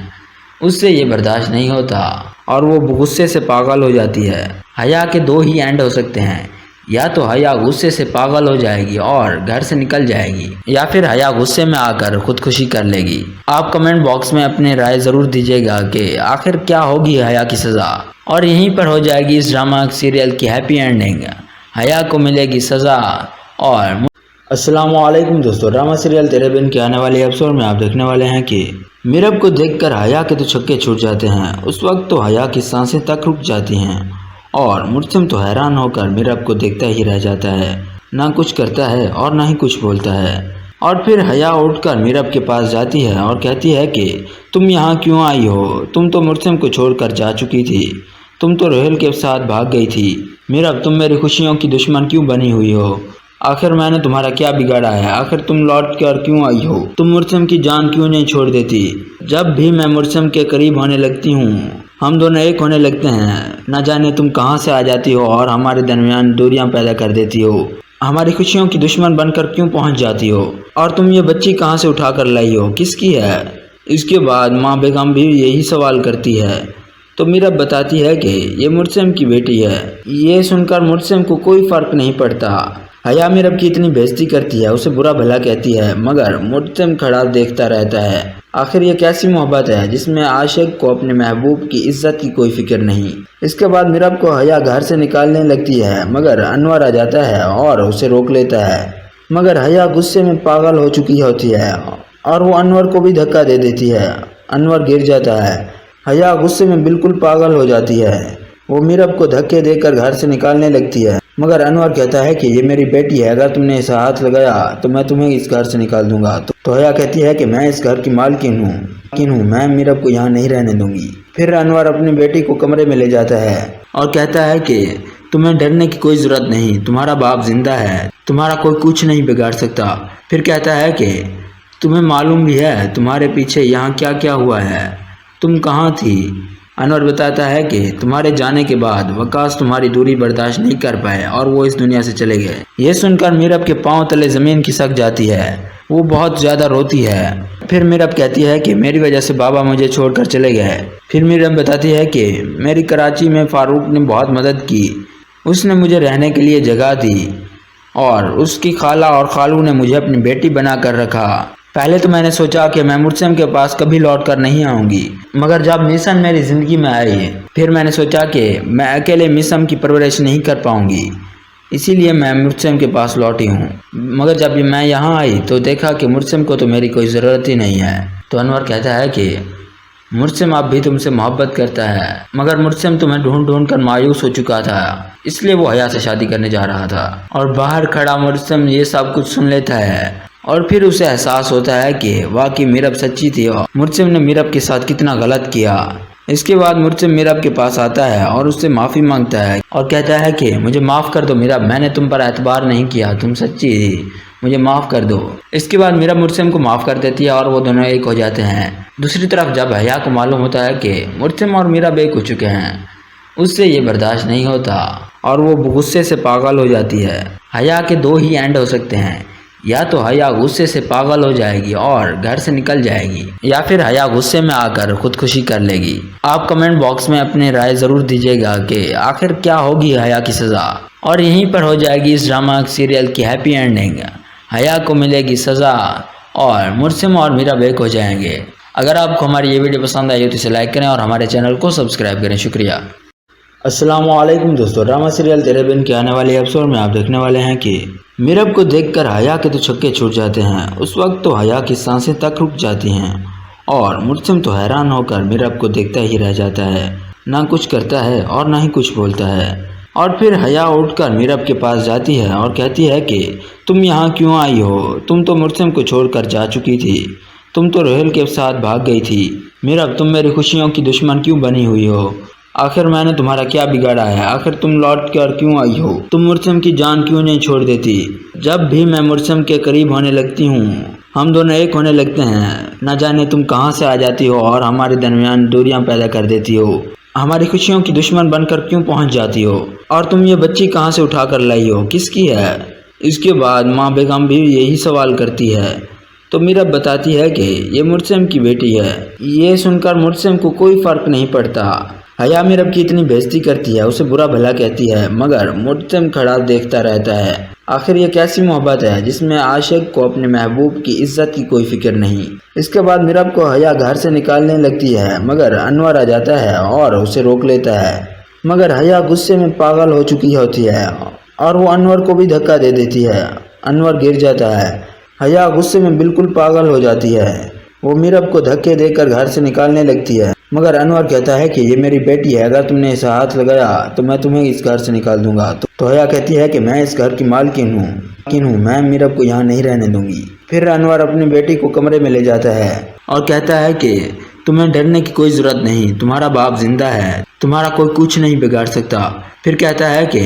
اس سے یہ برداشت نہیں ہوتا اور وہ غصے سے پاگل ہو جاتی ہے۔ حیا کے دو ہی اینڈ ہو سکتے ہیں، یا تو حیا غصے سے پاگل ہو جائے گی اور گھر سے نکل جائے گی، یا پھر حیا غصے میں آ کر خودکشی کر لے گی۔ آپ کمنٹ باکس میں اپنی رائے ضرور دیجیے گا کہ آخر کیا ہوگی حیا کی سزا، اور یہیں پر ہو جائے گی اس ڈرامہ سیریل کی ہیپی اینڈنگ، حیا کو ملے گی سزا۔ اور السلام علیکم دوستو، ڈرامہ سیریل تیرے بن کے آنے والے ایپیسوڈ میں آپ دیکھنے والے ہیں کہ میرب کو دیکھ کر حیا کے تو چھکے چھوٹ جاتے ہیں۔ اس وقت تو حیا کی سانسیں تک رک جاتی ہیں اور مرسم تو حیران ہو کر میرب کو دیکھتا ہی رہ جاتا ہے، نہ کچھ کرتا ہے اور نہ ہی کچھ بولتا ہے۔ اور پھر حیا اٹھ کر میرب کے پاس جاتی ہے اور کہتی ہے کہ تم یہاں کیوں آئی ہو؟ تم تو مرسم کو چھوڑ کر جا چکی تھی، تم تو روہیل کے ساتھ بھاگ گئی تھی۔ میرب تم میری خوشیوں کی دشمن کیوں بنی ہوئی ہو؟ آخر میں نے تمہارا کیا بگاڑا ہے؟ آخر تم لوٹ کر کیوں آئی ہو؟ تم مرسم کی جان کیوں نہیں چھوڑ دیتی؟ جب بھی میں مرسم کے قریب ہونے لگتی ہوں ہم دونوں ایک ہونے لگتے ہیں، نہ جانے تم کہاں سے آ جاتی ہو اور ہمارے درمیان دوریاں پیدا کر دیتی ہو، ہماری خوشیوں کی دشمن بن کر کیوں پہنچ جاتی ہو؟ اور تم یہ بچی کہاں سے اٹھا کر لائی ہو؟ کس کی ہے؟ اس کے بعد ماں بیگم بھی یہی سوال کرتی ہے تو میرب بتاتی ہے کہ یہ مرسم کی بیٹی ہے۔ یہ سن کر مرسم کو کوئی فرق نہیں پڑتا۔ حیا میرب کی اتنی بےعزتی کرتی ہے، اسے برا بھلا کہتی ہے، مگر مرسم کھڑا دیکھتا رہتا ہے۔ آخر یہ کیسی محبت ہے جس میں عاشق کو اپنے محبوب کی عزت کی کوئی فکر نہیں۔ اس کے بعد میرب کو حیا گھر سے نکالنے لگتی ہے، مگر انور آ جاتا ہے اور اسے روک لیتا ہے، مگر حیا غصے میں پاگل ہو چکی ہوتی ہے اور وہ انور کو بھی دھکا دے دیتی ہے۔ انور گر جاتا ہے، حیا غصے میں بالکل پاگل ہو جاتی ہے، وہ میرب کو دھکے دے کر گھر سے نکالنے لگتی ہے، مگر انور کہتا ہے کہ یہ میری بیٹی ہے، اگر تم نے اسے ہاتھ لگایا تو میں تمہیں اس گھر سے نکال دوں گا۔ تو حیا کہتی ہے کہ میں اس گھر کی مالکن ہوں، میں میرب کو یہاں نہیں رہنے دوں گی۔ پھر انور اپنی بیٹی کو کمرے میں لے جاتا ہے اور کہتا ہے کہ تمہیں ڈرنے کی کوئی ضرورت نہیں، تمہارا باپ زندہ ہے، تمہارا کوئی کچھ نہیں بگاڑ سکتا۔ پھر کہتا ہے کہ تمہیں معلوم بھی ہے تمہارے پیچھے یہاں کیا کیا ہوا ہے، تم کہاں تھی؟ انور بتاتا ہے کہ تمہارے جانے کے بعد وکاس تمہاری دوری برداشت نہیں کر پائے اور وہ اس دنیا سے چلے گئے۔ یہ سن کر میرب کے پاؤں تلے زمین کھسک جاتی ہے، وہ بہت زیادہ روتی ہے۔ پھر میرب کہتی ہے کہ میری وجہ سے بابا مجھے چھوڑ کر چلے گئے۔ پھر میرب بتاتی ہے کہ میری کراچی میں فاروق نے بہت مدد کی، اس نے مجھے رہنے کے لیے جگہ دی اور اس کی خالہ اور خالو نے مجھے اپنی بیٹی بنا کر رکھا۔ پہلے تو میں نے سوچا کہ میں مرسم کے پاس کبھی لوٹ کر نہیں آؤں گی، مگر جب میسن میری زندگی میں آئی پھر میں نے سوچا کہ میں اکیلے میسن کی پرورش نہیں کر پاؤں گی، اسی لیے میں مرسم کے پاس لوٹی ہوں۔ مگر جب میں یہاں آئی تو دیکھا کہ مرسم کو تو میری کوئی ضرورت ہی نہیں ہے۔ تو انور کہتا ہے کہ مرسم اب بھی تم سے محبت کرتا ہے، مگر مرسم تمہیں ڈھونڈ ڈھونڈ کر مایوس ہو چکا تھا، اس لیے وہ حیا سے شادی کرنے جا رہا تھا۔ اور باہر کھڑا مرسم یہ سب کچھ سن لیتا ہے اور پھر اسے احساس ہوتا ہے کہ واقعی میرب سچی تھی اور مرسم نے میرب کے ساتھ کتنا غلط کیا۔ اس کے بعد مرسم میرب کے پاس آتا ہے اور اس سے معافی مانگتا ہے اور کہتا ہے کہ مجھے معاف کر دو میرب، میں نے تم پر اعتبار نہیں کیا، تم سچی تھی، مجھے معاف کر دو۔ اس کے بعد میرب مرسم کو معاف کر دیتی ہے اور وہ دونوں ایک ہو جاتے ہیں۔ دوسری طرف جب حیا کو معلوم ہوتا ہے کہ مرسم اور میرب ایک ہو چکے ہیں، اس سے یہ برداشت نہیں ہوتا اور وہ غصے سے پاگل ہو جاتی ہے۔ حیا کے دو ہی اینڈ ہو سکتے ہیں، یا تو حیا غصے سے پاگل ہو جائے گی اور گھر سے نکل جائے گی، یا پھر حیا غصے میں آ کر خودکشی کر لے گی۔ آپ کمنٹ باکس میں اپنی رائے ضرور دیجیے گا کہ آخر کیا ہوگی حیا کی سزا، اور یہیں پر ہو جائے گی اس ڈرامہ سیریل کی ہیپی اینڈنگ، حیا کو ملے گی سزا اور مرسم اور میرب ایک ہو جائیں گے۔ اگر آپ کو ہماری یہ ویڈیو پسند آئی ہو تو اسے لائک کریں اور ہمارے چینل کو سبسکرائب کریں۔ شکریہ۔ السلام علیکم دوستو، ڈرامہ سیریل تیرے بن کے آنے والے ایپیسوڈ میں آپ دیکھنے والے ہیں کہ میرب کو دیکھ کر حیا کے تو چھکے چھوٹ جاتے ہیں۔ اس وقت تو حیا کی سانسیں تک رک جاتی ہیں اور مرسم تو حیران ہو کر میرب کو دیکھتا ہی رہ جاتا ہے، نہ کچھ کرتا ہے اور نہ ہی کچھ بولتا ہے۔ اور پھر حیا اٹھ کر میرب کے پاس جاتی ہے اور کہتی ہے کہ تم یہاں کیوں آئی ہو؟ تم تو مرسم کو چھوڑ کر جا چکی تھی، تم تو روہیل کے ساتھ بھاگ گئی تھی، میرب تم میری خوشیوں کی دشمن کیوں بنی ہوئی ہو؟ آخر میں نے تمہارا کیا بگاڑا ہے؟ آخر تم لوٹ کر کیوں آئی ہو؟ تم مرسم کی جان کیوں نہیں چھوڑ دیتی؟ جب بھی میں مرسم کے قریب ہونے لگتی ہوں ہم دونوں ایک ہونے لگتے ہیں، نہ جانے تم کہاں سے آ جاتی ہو اور ہمارے درمیان دوریاں پیدا کر دیتی ہو، ہماری خوشیوں کی دشمن بن کر کیوں پہنچ جاتی ہو، اور تم یہ بچی کہاں سے اٹھا کر لائی ہو، کس کی ہے؟ اس کے بعد ماں بیگم بھی یہی سوال کرتی ہے تو میرب بتاتی ہے کہ یہ مرسم کی بیٹی ہے۔ یہ سن کر مرسم کو کوئی فرق نہیں پڑتا۔ حیا میرب کی اتنی بےعزتی کرتی ہے، اسے برا بھلا کہتی ہے، مگر مرسم کھڑا دیکھتا رہتا ہے۔ آخر یہ کیسی محبت ہے جس میں عاشق کو اپنے محبوب کی عزت کی کوئی فکر نہیں۔ اس کے بعد میرب کو حیا گھر سے نکالنے لگتی ہے، مگر انور آ جاتا ہے اور اسے روک لیتا ہے، مگر حیا غصے میں پاگل ہو چکی ہوتی ہے اور وہ انور کو بھی دھکا دے دیتی ہے۔ انور گر جاتا ہے۔ حیا غصے میں بالکل پاگل ہو جاتی ہے، وہ میرب کو دھکے دے کر گھر سے نکالنے لگتی ہے، مگر انور کہتا ہے کہ یہ میری بیٹی ہے، اگر تم نے اسے ہاتھ لگایا تو میں تمہیں اس گھر سے نکال دوں گا۔ تو حیا کہتی ہے کہ میں اس گھر کی مالکن ہوں، میں میرب کو یہاں نہیں رہنے دوں گی۔ پھر انور اپنی بیٹی کو کمرے میں لے جاتا ہے اور کہتا ہے کہ تمہیں ڈرنے کی کوئی ضرورت نہیں، تمہارا باپ زندہ ہے، تمہارا کوئی کچھ نہیں بگاڑ سکتا۔ پھر کہتا ہے کہ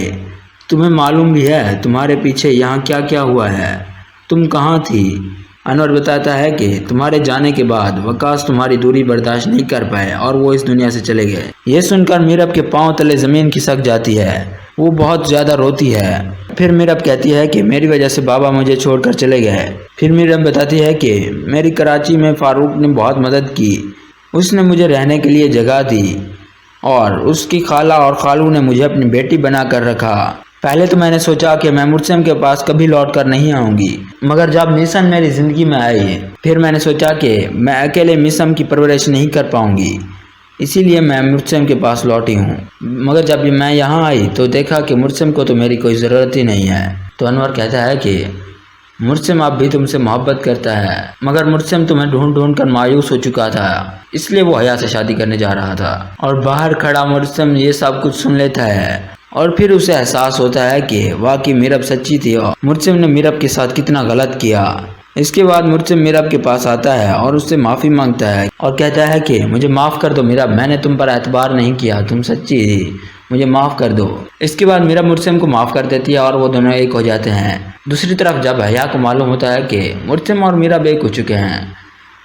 تمہیں معلوم بھی ہے تمہارے پیچھے یہاں کیا کیا ہوا ہے، تم کہاں تھی؟ انور بتاتا ہے کہ تمہارے جانے کے بعد وقاص تمہاری دوری برداشت نہیں کر پائے اور وہ اس دنیا سے چلے گئے۔ یہ سن کر میرب کے پاؤں تلے زمین کھسک جاتی ہے، وہ بہت زیادہ روتی ہے۔ پھر میرب کہتی ہے کہ میری وجہ سے بابا مجھے چھوڑ کر چلے گئے۔ پھر میرب بتاتی ہے کہ میری کراچی میں فاروق نے بہت مدد کی، اس نے مجھے رہنے کے لیے جگہ دی اور اس کی خالہ اور خالو نے مجھے اپنی بیٹی بنا کر رکھا۔ پہلے تو میں نے سوچا کہ میں مرسم کے پاس کبھی لوٹ کر نہیں آؤں گی، مگر جب میسم میری زندگی میں آئی پھر میں نے سوچا کہ میں اکیلے میسم کی پرورش نہیں کر پاؤں گی، اسی لیے میں مرسم کے پاس لوٹی ہوں۔ مگر جب میں یہاں آئی تو دیکھا کہ مرسم کو تو میری کوئی ضرورت ہی نہیں ہے۔ تو انور کہتا ہے کہ مرسم اب بھی تم سے محبت کرتا ہے، مگر مرسم تمہیں ڈھونڈ ڈھونڈ کر مایوس ہو چکا تھا، اس لیے وہ حیا سے شادی کرنے جا رہا تھا۔ اور باہر کھڑا مرسم یہ سب کچھ سن لیتا ہے اور پھر اسے احساس ہوتا ہے کہ واقعی میرب سچی تھی اور مرسم نے میرب کے ساتھ کتنا غلط کیا۔ اس کے بعد مرسم میرب کے پاس آتا ہے اور اس سے معافی مانگتا ہے اور کہتا ہے کہ مجھے معاف کر دو میرب، میں نے تم پر اعتبار نہیں کیا، تم سچی تھی، مجھے معاف کر دو۔ اس کے بعد میرب مرسم کو معاف کر دیتی ہے اور وہ دونوں ایک ہو جاتے ہیں۔ دوسری طرف جب حیا کو معلوم ہوتا ہے کہ مرسم اور میرب ایک ہو چکے ہیں،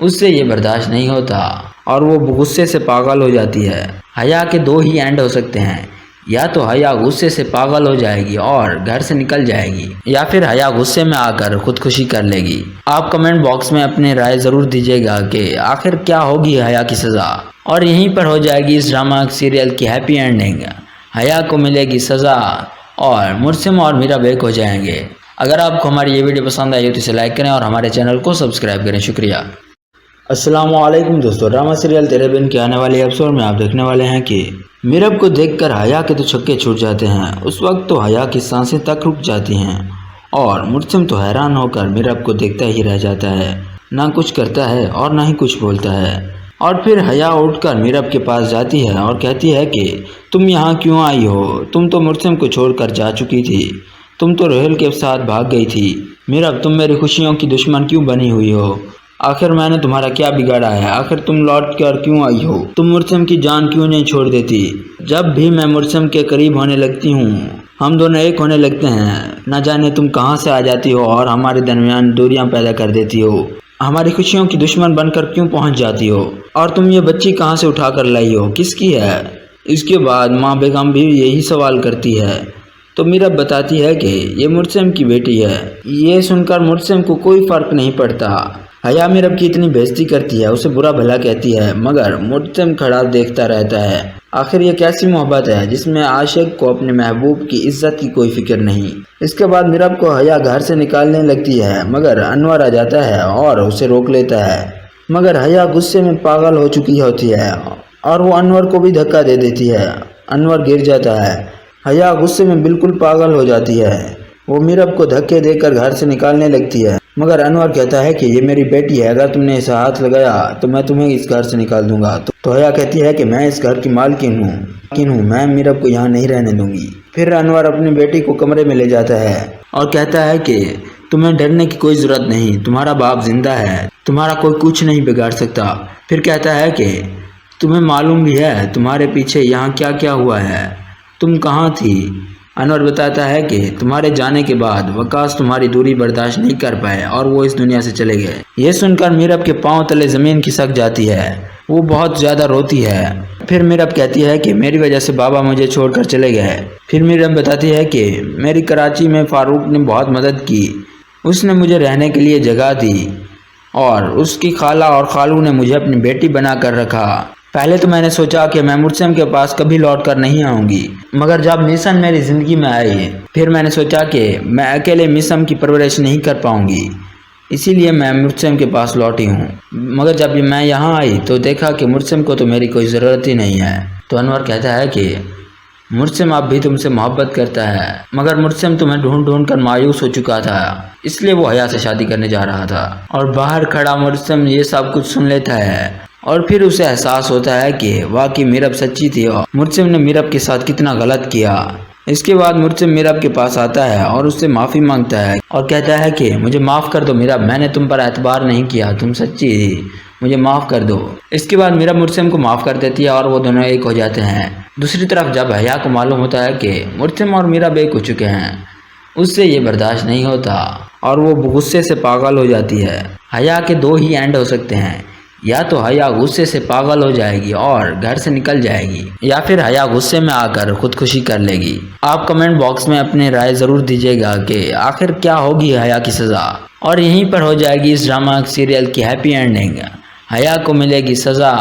اس سے یہ برداشت نہیں ہوتا اور وہ غصے سے پاگل ہو جاتی ہے۔ حیا کے دو ہی اینڈ ہو سکتے ہیں، یا تو حیا غصے سے پاگل ہو جائے گی اور گھر سے نکل جائے گی، یا پھر حیا غصے میں آ کر خودکشی کر لے گی۔ آپ کمنٹ باکس میں اپنی رائے ضرور دیجیے گا کہ آخر کیا ہوگی حیا کی سزا، اور یہیں پر ہو جائے گی اس ڈرامہ سیریل کی ہیپی اینڈنگ۔ حیا کو ملے گی سزا اور مرسم اور میرب ایک ہو جائیں گے۔ اگر آپ کو ہماری یہ ویڈیو پسند آئی تو اسے لائک کریں اور ہمارے چینل کو سبسکرائب کریں۔ شکریہ۔ السلام علیکم دوستو، ڈرامہ سیریل تیرے بن کے آنے والے ایپیسوڈ میں آپ دیکھنے والے ہیں کہ میرب کو دیکھ کر حیا کے تو چھکے چھوٹ جاتے ہیں۔ اس وقت تو حیا کی سانسیں تک رک جاتی ہیں اور مرسم تو حیران ہو کر میرب کو دیکھتا ہی رہ جاتا ہے، نہ کچھ کرتا ہے اور نہ ہی کچھ بولتا ہے۔ اور پھر حیا اٹھ کر میرب کے پاس جاتی ہے اور کہتی ہے کہ تم یہاں کیوں آئی ہو؟ تم تو مرسم کو چھوڑ کر جا چکی تھی، تم تو روہیل کے ساتھ بھاگ گئی تھی۔ میرب تم میری خوشیوں کی دشمن کیوں بنی ہوئی ہو؟ آخر میں نے تمہارا کیا بگاڑا ہے؟ آخر تم لوٹ کر کیوں آئی ہو؟ تم مرسم کی جان کیوں نہیں چھوڑ دیتی؟ جب بھی میں مرسم کے قریب ہونے لگتی ہوں ہم دونوں ایک ہونے لگتے ہیں، نہ جانے تم کہاں سے آ جاتی ہو اور ہمارے درمیان دوریاں پیدا کر دیتی ہو، ہماری خوشیوں کی دشمن بن کر کیوں پہنچ جاتی ہو، اور تم یہ بچی کہاں سے اٹھا کر لائی ہو، کس کی ہے؟ اس کے بعد ماں بیگم بھی یہی سوال کرتی ہے تو میرب بتاتی ہے کہ یہ مرسم کی بیٹی ہے۔ یہ سن کر مرسم کو کوئی فرق نہیں پڑتا۔ حیا میرب کی اتنی بےعزتی کرتی ہے، اسے برا بھلا کہتی ہے، مگر مرسم کھڑا دیکھتا رہتا ہے۔ آخر یہ کیسی محبت ہے جس میں عاشق کو اپنے محبوب کی عزت کی کوئی فکر نہیں۔ اس کے بعد میرب کو حیا گھر سے نکالنے لگتی ہے، مگر انور آ جاتا ہے اور اسے روک لیتا ہے، مگر حیا غصے میں پاگل ہو چکی ہوتی ہے اور وہ انور کو بھی دھکا دے دیتی ہے۔ انور گر جاتا ہے۔ حیا غصے میں بالکل پاگل ہو جاتی ہے، وہ میرب کو دھکے دے کر گھر سے نکالنے لگتی ہے، مگر انور کہتا ہے کہ یہ میری بیٹی ہے، اگر تم نے اسے ہاتھ لگایا تو میں تمہیں اس گھر سے نکال دوں گا۔ تو حیا کہتی ہے کہ میں اس گھر کی مالکن ہوں، میں میرب کو یہاں نہیں رہنے دوں گی۔ پھر انور اپنی بیٹی کو کمرے میں لے جاتا ہے اور کہتا ہے کہ تمہیں ڈرنے کی کوئی ضرورت نہیں، تمہارا باپ زندہ ہے، تمہارا کوئی کچھ نہیں بگاڑ سکتا۔ پھر کہتا ہے کہ تمہیں معلوم بھی ہے تمہارے پیچھے یہاں کیا کیا ہوا ہے، تم کہاں تھی؟ انور بتاتا ہے کہ تمہارے جانے کے بعد وکاس تمہاری دوری برداشت نہیں کر پائے اور وہ اس دنیا سے چلے گئے۔ یہ سن کر میرب کے پاؤں تلے زمین کھسک جاتی ہے، وہ بہت زیادہ روتی ہے۔ پھر میرب کہتی ہے کہ میری وجہ سے بابا مجھے چھوڑ کر چلے گئے۔ پھر میرب بتاتی ہے کہ میری کراچی میں فاروق نے بہت مدد کی، اس نے مجھے رہنے کے لیے جگہ دی اور اس کی خالہ اور خالو نے مجھے اپنی بیٹی بنا کر رکھا۔ پہلے تو میں نے سوچا کہ میں مرسم کے پاس کبھی لوٹ کر نہیں آؤں گی، مگر جب میسم میری زندگی میں آئی پھر میں نے سوچا کہ میں اکیلے میسم کی پرورش نہیں کر پاؤں گی، اسی لیے میں مرسم کے پاس لوٹی ہوں۔ مگر جب میں یہاں آئی تو دیکھا کہ مرسم کو تو میری کوئی ضرورت ہی نہیں ہے۔ تو انور کہتا ہے کہ مرسم اب بھی تم سے محبت کرتا ہے، مگر مرسم تمہیں ڈھونڈ ڈھونڈ کر مایوس ہو چکا تھا، اس لیے وہ حیا سے شادی کرنے جا رہا تھا۔ اور باہر کھڑا مرسم یہ سب کچھ سن لیتا ہے اور پھر اسے احساس ہوتا ہے کہ واقعی میرب سچی تھی اور مرسم نے میرب کے ساتھ کتنا غلط کیا۔ اس کے بعد مرسم میرب کے پاس آتا ہے اور اس سے معافی مانگتا ہے اور کہتا ہے کہ مجھے معاف کر دو میرب، میں نے تم پر اعتبار نہیں کیا، تم سچی تھی، مجھے معاف کر دو۔ اس کے بعد میرب مرسم کو معاف کر دیتی ہے اور وہ دونوں ایک ہو جاتے ہیں۔ دوسری طرف جب حیا کو معلوم ہوتا ہے کہ مرسم اور میرب ایک ہو چکے ہیں، اس سے یہ برداشت نہیں ہوتا اور وہ غصے سے پاگل ہو جاتی ہے۔ حیا کے دو ہی اینڈ ہو سکتے ہیں، یا تو حیا غصے سے پاگل ہو جائے گی اور گھر سے نکل جائے گی، یا پھر حیا غصے میں آ کر خودکشی کر لے گی۔ آپ کمنٹ باکس میں اپنی رائے ضرور دیجیے گا کہ آخر کیا ہوگی حیا کی سزا، اور یہیں پر ہو جائے گی اس ڈرامہ سیریل کی ہیپی اینڈنگ۔ حیا کو ملے گی سزا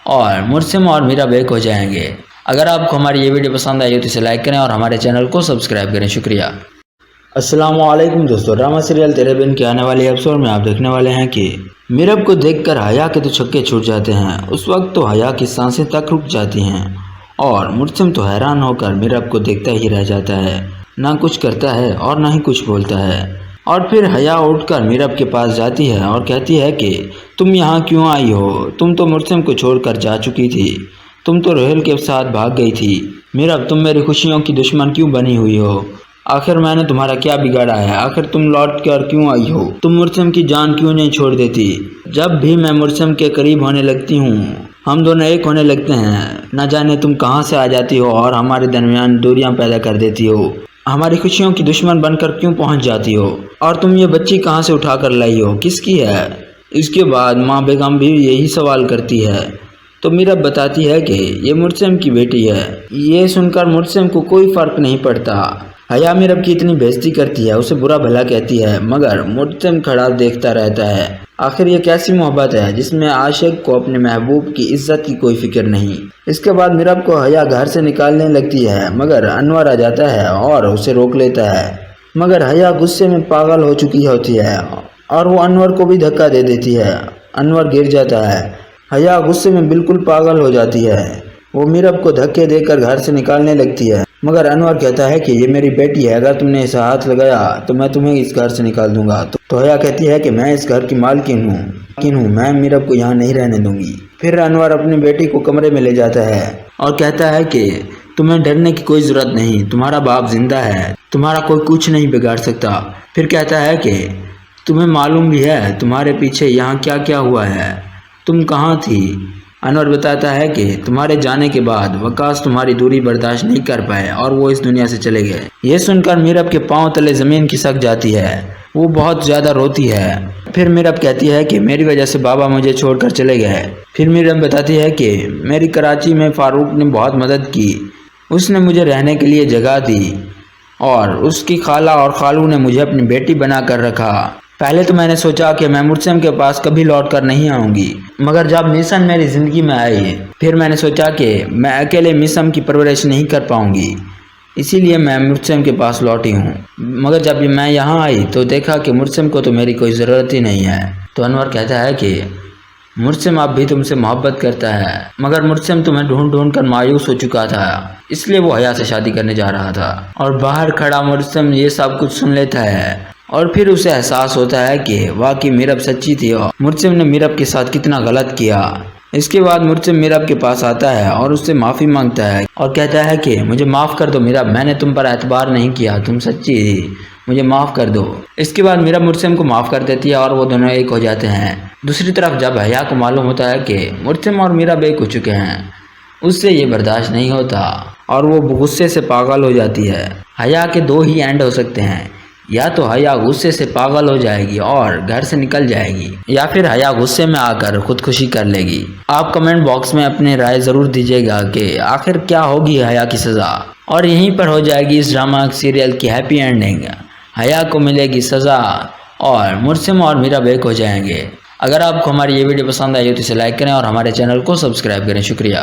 اور مرسم اور میرب ایک ہو جائیں گے۔ اگر آپ کو ہماری یہ ویڈیو پسند آئی تو اسے لائک کریں اور ہمارے چینل کو سبسکرائب کریں۔ شکریہ۔ السلام علیکم دوستو، ڈرامہ سیریل تیرے بن کے آنے والے ایپیسوڈ میں آپ دیکھنے والے ہیں کہ میرب کو دیکھ کر حیا کے تو چھکے چھوٹ جاتے ہیں۔ اس وقت تو حیا کی سانسیں تک رک جاتی ہیں اور مرسم تو حیران ہو کر میرب کو دیکھتا ہی رہ جاتا ہے، نہ کچھ کرتا ہے اور نہ ہی کچھ بولتا ہے۔ اور پھر حیا اٹھ کر میرب کے پاس جاتی ہے اور کہتی ہے کہ تم یہاں کیوں آئی ہو؟ تم تو مرسم کو چھوڑ کر جا چکی تھی، تم تو روہیل کے ساتھ بھاگ گئی تھی۔ میرب تم میری خوشیوں کی دشمن کیوں بنی ہوئی ہو؟ آخر میں نے تمہارا کیا بگاڑا ہے؟ آخر تم لوٹ کر کیوں آئی ہو؟ تم مرسم کی جان کیوں نہیں چھوڑ دیتی؟ جب بھی میں مرسم کے قریب ہونے لگتی ہوں ہم دونوں ایک ہونے لگتے ہیں، نہ جانے تم کہاں سے آ جاتی ہو اور ہمارے درمیان دوریاں پیدا کر دیتی ہو، ہماری خوشیوں کی دشمن بن کر کیوں پہنچ جاتی ہو؟ اور تم یہ بچی کہاں سے اٹھا کر لائی ہو؟ کس کی ہے؟ اس کے بعد ماں بیگم بھی یہی سوال کرتی ہے تو میرب بتاتی ہے کہ یہ مرسم کی بیٹی ہے۔ یہ سن کر مرسم کو کوئی فرق نہیں پڑتا۔ حیا میرب کی اتنی بےعزتی کرتی ہے، اسے برا بھلا کہتی ہے، مگر مرسم کھڑا دیکھتا رہتا ہے۔ آخر یہ کیسی محبت ہے جس میں عاشق کو اپنے محبوب کی عزت کی کوئی فکر نہیں۔ اس کے بعد میرب کو حیا گھر سے نکالنے لگتی ہے، مگر انور آ جاتا ہے اور اسے روک لیتا ہے، مگر حیا غصے میں پاگل ہو چکی ہوتی ہے اور وہ انور کو بھی دھکا دے دیتی ہے۔ انور گر جاتا ہے، حیا غصے میں بالکل پاگل ہو جاتی ہے، وہ میرب کو دھکے دے کر گھر سے نکالنے لگتی ہے، مگر انور کہتا ہے کہ یہ میری بیٹی ہے، اگر تم نے اسے ہاتھ لگایا تو میں تمہیں اس گھر سے نکال دوں گا۔ تو حیا کہتی ہے کہ میں اس گھر کی مالکن ہوں، میں میرب کو یہاں نہیں رہنے دوں گی۔ پھر انور اپنی بیٹی کو کمرے میں لے جاتا ہے اور کہتا ہے کہ تمہیں ڈرنے کی کوئی ضرورت نہیں، تمہارا باپ زندہ ہے، تمہارا کوئی کچھ نہیں بگاڑ سکتا۔ پھر کہتا ہے کہ تمہیں معلوم بھی ہے تمہارے پیچھے یہاں کیا کیا ہوا ہے، تم کہاں تھی؟ انور بتاتا ہے کہ تمہارے جانے کے بعد وکاس تمہاری دوری برداشت نہیں کر پائے اور وہ اس دنیا سے چلے گئے۔ یہ سن کر میرب کے پاؤں تلے زمین کھسک جاتی ہے، وہ بہت زیادہ روتی ہے۔ پھر میرب کہتی ہے کہ میری وجہ سے بابا مجھے چھوڑ کر چلے گئے۔ پھر میرب بتاتی ہے کہ میری کراچی میں فاروق نے بہت مدد کی، اس نے مجھے رہنے کے لیے جگہ دی اور اس کی خالہ اور خالو نے مجھے اپنی بیٹی بنا کر رکھا۔ پہلے تو میں نے سوچا کہ میں مرسم کے پاس کبھی لوٹ کر نہیں آؤں گی، مگر جب میسم میری زندگی میں آئی پھر میں نے سوچا کہ میں اکیلے میسم کی پرورش نہیں کر پاؤں گی، اسی لیے میں مرسم کے پاس لوٹی ہوں۔ مگر جب میں یہاں آئی تو دیکھا کہ مرسم کو تو میری کوئی ضرورت ہی نہیں ہے۔ تو انور کہتا ہے کہ مرسم اب بھی تم سے محبت کرتا ہے، مگر مرسم تمہیں ڈھونڈ ڈھونڈ کر مایوس ہو چکا تھا، اس لیے وہ حیا سے شادی کرنے جا رہا تھا۔ اور باہر کھڑا مرسم یہ سب کچھ سن لیتا ہے اور پھر اسے احساس ہوتا ہے کہ واقعی میرب سچی تھی اور مرسم نے میرب کے ساتھ کتنا غلط کیا۔ اس کے بعد مرسم میرب کے پاس آتا ہے اور اس سے معافی مانگتا ہے اور کہتا ہے کہ مجھے معاف کر دو میرب، میں نے تم پر اعتبار نہیں کیا، تم سچی تھی، مجھے معاف کر دو۔ اس کے بعد میرب مرسم کو معاف کر دیتی ہے اور وہ دونوں ایک ہو جاتے ہیں۔ دوسری طرف جب حیا کو معلوم ہوتا ہے کہ مرسم اور میرب ایک ہو چکے ہیں، اس سے یہ برداشت نہیں ہوتا اور وہ غصے سے پاگل ہو جاتی ہے۔ حیا کے دو ہی اینڈ ہو سکتے ہیں، یا تو حیا غصے سے پاگل ہو جائے گی اور گھر سے نکل جائے گی، یا پھر حیا غصے میں آ کر خودکشی کر لے گی۔ آپ کمنٹ باکس میں اپنی رائے ضرور دیجیے گا کہ آخر کیا ہوگی حیا کی سزا، اور یہیں پر ہو جائے گی اس ڈرامہ سیریل کی ہیپی اینڈنگ۔ حیا کو ملے گی سزا اور مرسم اور میرب ایک ہو جائیں گے۔ اگر آپ کو ہماری یہ ویڈیو پسند آئی ہو تو اسے لائک کریں اور ہمارے چینل کو سبسکرائب کریں۔ شکریہ۔